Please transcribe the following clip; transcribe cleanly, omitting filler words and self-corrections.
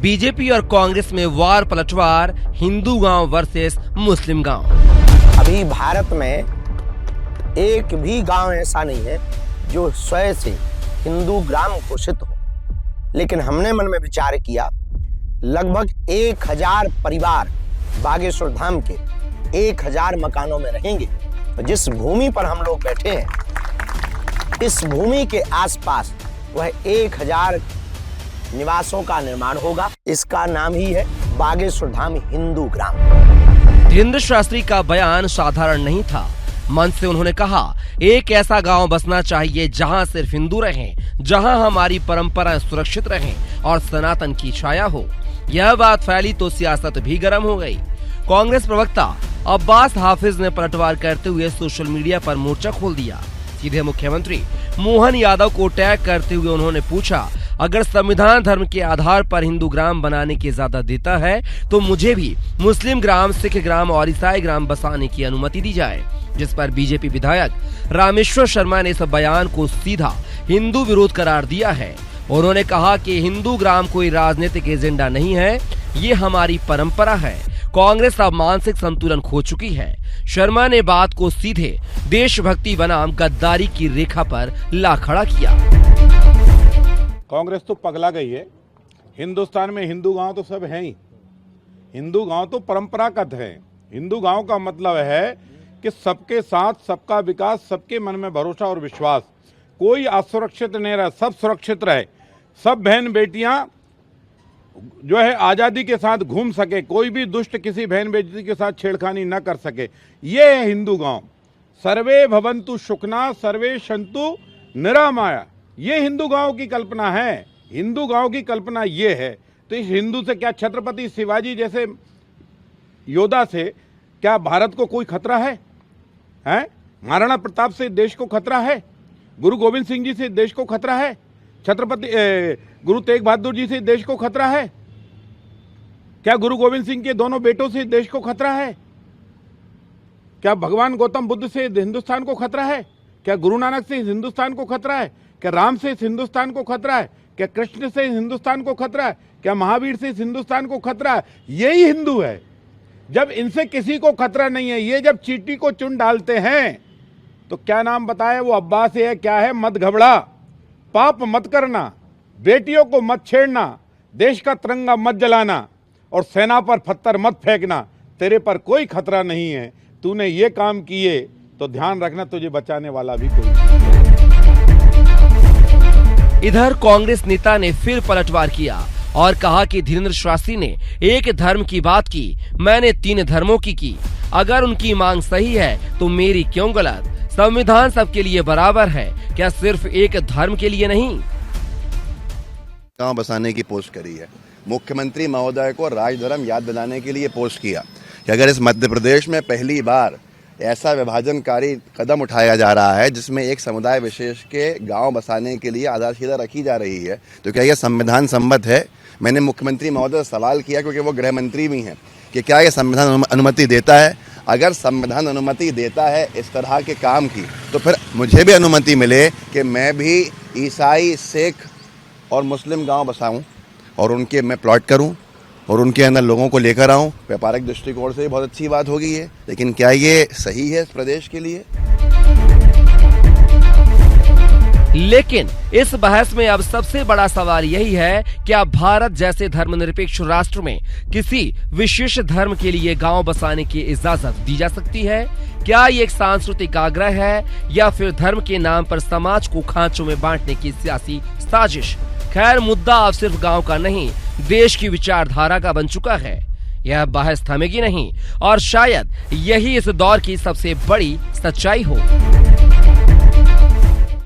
BJP और कांग्रेस में वार पलटवार, हिंदू गांव वर्सेस मुस्लिम गांव। अभी भारत में एक भी गांव ऐसा नहीं है जो स्वयं से हिंदू ग्राम घोषित हो, लेकिन हमने मन में विचार किया लगभग 1000 परिवार बागेश्वर धाम के 1000 मकानों में रहेंगे। जिस भूमि पर हम लोग बैठे हैं, इस भूमि के आसपास वह 1000 निवासों का निर्माण होगा। इसका नाम ही है बागेश्वर धाम हिंदू ग्राम। धीरेंद्र शास्त्री का बयान साधारण नहीं था। मन से उन्होंने कहा, एक ऐसा गांव बसना चाहिए जहां सिर्फ हिंदू रहें, जहां हमारी परंपराएं सुरक्षित रहें और सनातन की छाया हो। यह बात फैली तो सियासत भी गर्म हो गई। कांग्रेस प्रवक्ता अब्बास हाफिज ने पलटवार करते हुए सोशल मीडिया पर मोर्चा खोल दिया। सीधे मुख्यमंत्री मोहन यादव को टैग करते हुए उन्होंने पूछा, अगर संविधान धर्म के आधार पर हिंदू ग्राम बनाने की इजाजत देता है तो मुझे भी मुस्लिम ग्राम, सिख ग्राम और ईसाई ग्राम बसाने की अनुमति दी जाए। जिस पर बीजेपी विधायक रामेश्वर शर्मा ने इस बयान को सीधा हिंदू विरोध करार दिया है। उन्होंने कहा कि हिंदू ग्राम कोई राजनीतिक एजेंडा नहीं है, ये हमारी परंपरा है। कांग्रेस अब मानसिक संतुलन खो चुकी है। शर्मा ने बात को सीधे देशभक्ति बनाम गद्दारी की रेखा पर ला खड़ा किया। कांग्रेस तो पगला गई है। हिंदुस्तान में हिंदू गांव तो सब हैं ही। हिंदू गांव तो परंपरागत है। हिंदू गांव का मतलब है कि सबके साथ सबका विकास, सबके मन में भरोसा और विश्वास, कोई असुरक्षित नहीं रहे, सब सुरक्षित रहे, सब बहन बेटियां जो है आज़ादी के साथ घूम सके, कोई भी दुष्ट किसी बहन बेटी के साथ छेड़खानी न कर सके। ये है हिंदू गांव। सर्वे भवन्तु सुखना सर्वे सन्तु निरामया, ये हिंदू गांव की कल्पना है। हिंदू गांव की कल्पना ये है। तो इस हिंदू से क्या छत्रपति शिवाजी जैसे योद्धा से क्या भारत को कोई खतरा है? महाराणा प्रताप से देश को खतरा है? गुरु गोविंद सिंह जी से देश को खतरा है? छत्रपति गुरु तेग बहादुर जी से देश को खतरा है? क्या गुरु गोविंद सिंह के दोनों बेटों से देश को खतरा है? क्या भगवान गौतम बुद्ध से हिंदुस्तान को खतरा है? क्या गुरु नानक से हिंदुस्तान को खतरा है? क्या राम से हिंदुस्तान को खतरा है? क्या कृष्ण से हिंदुस्तान को खतरा है? क्या महावीर से हिंदुस्तान को खतरा है? यही हिंदू है। जब इनसे किसी को खतरा नहीं है, ये जब चींटी को चुन डालते हैं तो क्या नाम बताए वो अब्बास है, क्या है, मत घबरा, पाप मत करना, बेटियों को मत छेड़ना, देश का तिरंगा मत जलाना और सेना पर पत्थर मत फेंकना, तेरे पर कोई खतरा नहीं है। तूने ये काम किए तो ध्यान रखना, तुझे बचाने वाला भी कोई नहीं। इधर कांग्रेस नेता ने फिर पलटवार किया और कहा कि धीरेंद्र शास्त्री ने एक धर्म की बात की, मैंने 3 धर्मों की। अगर उनकी मांग सही है तो मेरी क्यों गलत? संविधान सबके लिए बराबर है, क्या सिर्फ एक धर्म के लिए नहीं? गांव बसाने की पोस्ट करी है। मुख्यमंत्री महोदय को राजधर्म याद दिलाने के लिए पोस्ट किया कि अगर इस मध्य प्रदेश में पहली बार ऐसा विभाजनकारी कदम उठाया जा रहा है जिसमें एक समुदाय विशेष के गांव बसाने के लिए आधारशिला रखी जा रही है, तो क्या यह संविधान सम्मत है? मैंने मुख्यमंत्री महोदय से सवाल किया, क्योंकि वो गृह मंत्री भी हैं, कि क्या यह संविधान अनुमति देता है? अगर संविधान अनुमति देता है इस तरह के काम की, तो फिर मुझे भी अनुमति मिले कि मैं भी ईसाई, सिख और मुस्लिम गांव बसाऊं और उनके मैं प्लॉट करूं और उनके अंदर लोगों को लेकर आऊं। व्यापारिक दृष्टिकोण से बहुत अच्छी बात होगी ये, लेकिन क्या ये सही है इस प्रदेश के लिए? लेकिन इस बहस में अब सबसे बड़ा सवाल यही है, क्या भारत जैसे धर्मनिरपेक्ष राष्ट्र में किसी विशेष धर्म के लिए गांव बसाने की इजाजत दी जा सकती है? क्या ये एक सांस्कृतिक आग्रह है या फिर धर्म के नाम पर समाज को खांचों में बांटने की सियासी साजिश? खैर, मुद्दा अब सिर्फ गांव का नहीं, देश की विचारधारा का बन चुका है। यह बहस थमेगी नहीं और शायद यही इस दौर की सबसे बड़ी सच्चाई हो।